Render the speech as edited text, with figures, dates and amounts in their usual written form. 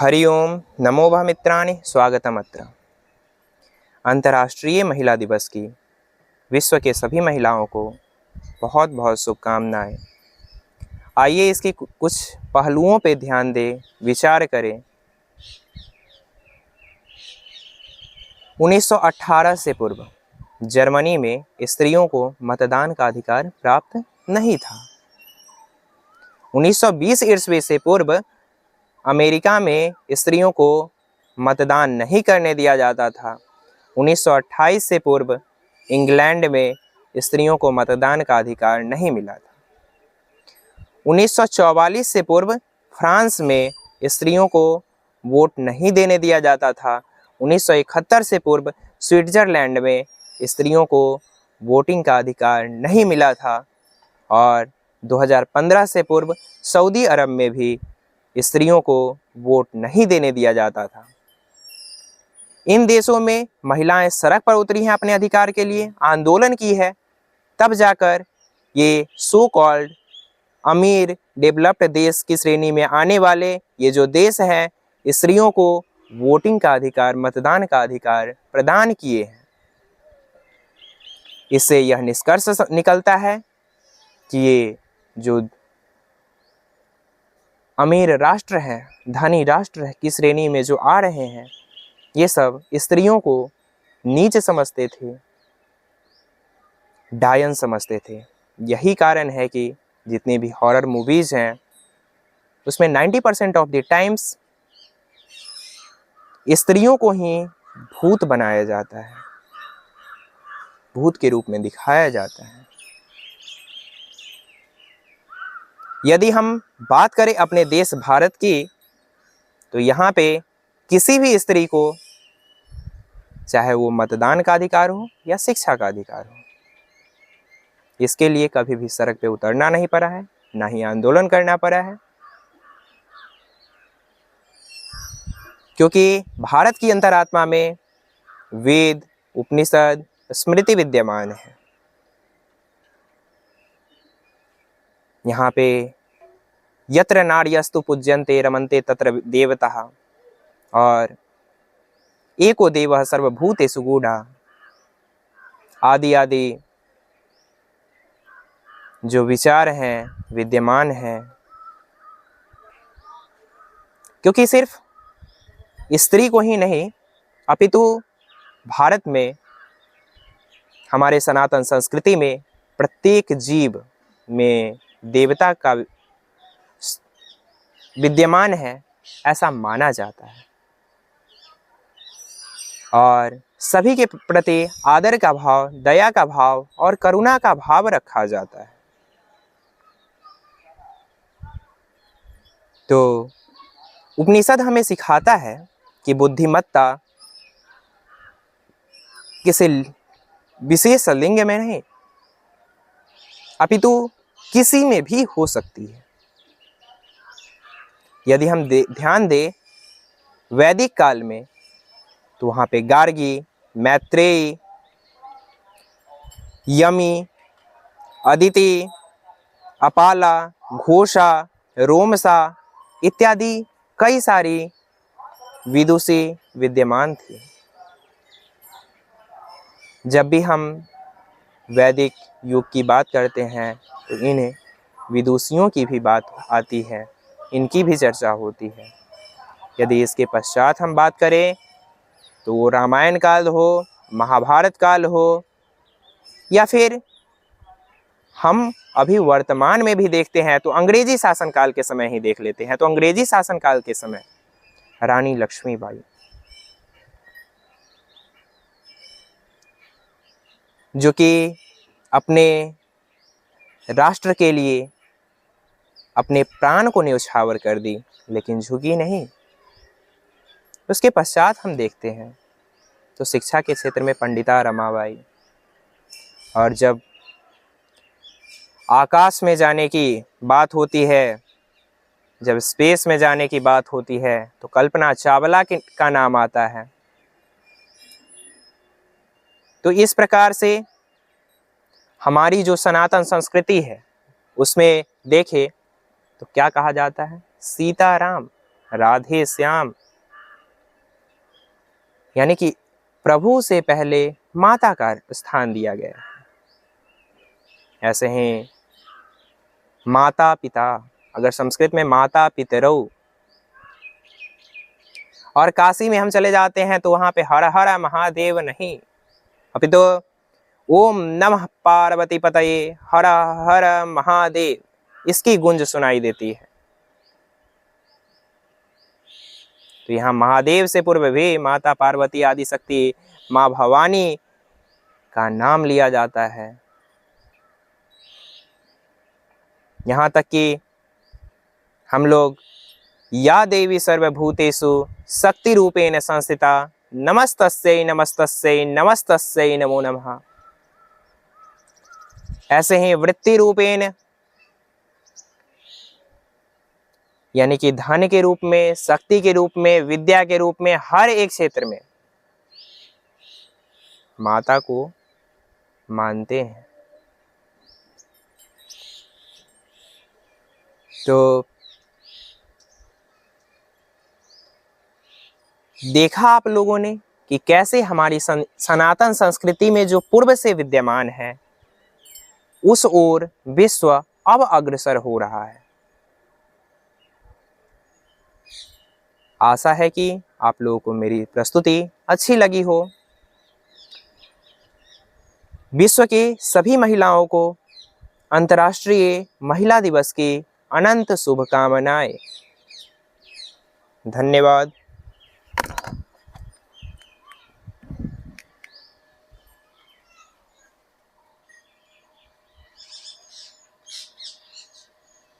हरि ओम नमो भः मित्राणि स्वागतम् अत्र। अंतर्राष्ट्रीय महिला दिवस की विश्व के सभी महिलाओं को बहुत बहुत शुभकामनाएं। आइए इसके कुछ पहलुओं पे ध्यान दें, विचार करें। 1918 से पूर्व जर्मनी में स्त्रियों को मतदान का अधिकार प्राप्त नहीं था। 1920 ईस्वी से पूर्व अमेरिका में स्त्रियों को मतदान नहीं करने दिया जाता था। 1928 से पूर्व इंग्लैंड में स्त्रियों को मतदान का अधिकार नहीं मिला था। 1944 से पूर्व फ्रांस में स्त्रियों को वोट नहीं देने दिया जाता था। 1971 से पूर्व स्विट्जरलैंड में स्त्रियों को वोटिंग का अधिकार नहीं मिला था और 2015 से पूर्व सऊदी अरब में भी स्त्रियों को वोट नहीं देने दिया जाता था। इन देशों में महिलाएं सड़क पर उतरी हैं, अपने अधिकार के लिए आंदोलन की है, तब जाकर ये सो कॉल्ड अमीर डेवलप्ड देश की श्रेणी में आने वाले ये जो देश हैं, स्त्रियों को वोटिंग का अधिकार, मतदान का अधिकार प्रदान किए हैं। इससे यह निष्कर्ष निकलता है कि ये जो अमीर राष्ट्र हैं, धनी राष्ट्र की श्रेणी में जो आ रहे हैं, ये सब स्त्रियों को नीच समझते थे, डायन समझते थे। यही कारण है कि जितनी भी हॉरर मूवीज हैं उसमें 90% ऑफ द टाइम्स स्त्रियों को ही भूत बनाया जाता है, भूत के रूप में दिखाया जाता है। यदि हम बात करें अपने देश भारत की, तो यहाँ पे किसी भी स्त्री को, चाहे वो मतदान का अधिकार हो या शिक्षा का अधिकार हो, इसके लिए कभी भी सड़क पे उतरना नहीं पड़ा है, ना ही आंदोलन करना पड़ा है, क्योंकि भारत की अंतरात्मा में वेद, उपनिषद, स्मृति विद्यमान है। यहाँ पे यत्र नार्यस्तु पूज्यन्ते रमन्ते तत्र देवताः और एको देवः सर्वभूतेषु गूढ़ः आदि आदि जो विचार हैं विद्यमान हैं। क्योंकि सिर्फ स्त्री को ही नहीं, अपितु भारत में, हमारे सनातन संस्कृति में प्रत्येक जीव में देवता का विद्यमान है, ऐसा माना जाता है और सभी के प्रति आदर का भाव, दया का भाव और करुणा का भाव रखा जाता है। तो उपनिषद हमें सिखाता है कि बुद्धिमत्ता किसी विशेष लिंग में नहीं, अपितु किसी में भी हो सकती है। यदि हम ध्यान दें वैदिक काल में, तो वहाँ पे गार्गी, मैत्रेयी, यमी, अदिति, अपाला, घोषा, रोमसा इत्यादि कई सारी विदुषी विद्यमान थी। जब भी हम वैदिक युग की बात करते हैं तो इन विदुषियों की भी बात आती है, इनकी भी चर्चा होती है। यदि इसके पश्चात हम बात करें तो वो रामायण काल हो, महाभारत काल हो, या फिर हम अभी वर्तमान में भी देखते हैं तो अंग्रेजी शासनकाल के समय ही देख लेते हैं। तो अंग्रेजी शासनकाल के समय रानी लक्ष्मीबाई, जो कि अपने राष्ट्र के लिए अपने प्राण को न्यौछावर कर दी, लेकिन झुकी नहीं। उसके पश्चात हम देखते हैं तो शिक्षा के क्षेत्र में पंडिता रमाबाई, और जब आकाश में जाने की बात होती है, जब स्पेस में जाने की बात होती है, तो कल्पना चावला का नाम आता है। तो इस प्रकार से हमारी जो सनातन संस्कृति है उसमें देखें तो क्या कहा जाता है, सीताराम राधे श्याम, यानी कि प्रभु से पहले माता का स्थान दिया गया है। ऐसे हैं माता पिता, अगर संस्कृत में माता पितरौ, और काशी में हम चले जाते हैं तो वहां पे हर हर महादेव नहीं, अभी तो ओम नमः पार्वती पतये हर हर महादेव, इसकी गूंज सुनाई देती है। तो यहाँ महादेव से पूर्व भी माता पार्वती आदि शक्ति माँ भवानी का नाम लिया जाता है। यहाँ तक कि हम लोग या देवी सर्वभूतेषु शक्ति रूपेण संस्थिता नमस्तस्यै नमस्तस्यै नमस्तस्यै नमो नमः, ऐसे ही वृत्ति रूपेण, यानी कि धन के रूप में, शक्ति के रूप में, विद्या के रूप में, हर एक क्षेत्र में माता को मानते हैं। तो देखा आप लोगों ने कि कैसे हमारी सनातन संस्कृति में जो पूर्व से विद्यमान है उस ओर विश्व अब अग्रसर हो रहा है। आशा है कि आप लोगों को मेरी प्रस्तुति अच्छी लगी हो। विश्व के सभी महिलाओं को अंतर्राष्ट्रीय महिला दिवस की अनंत शुभकामनाएं। धन्यवाद।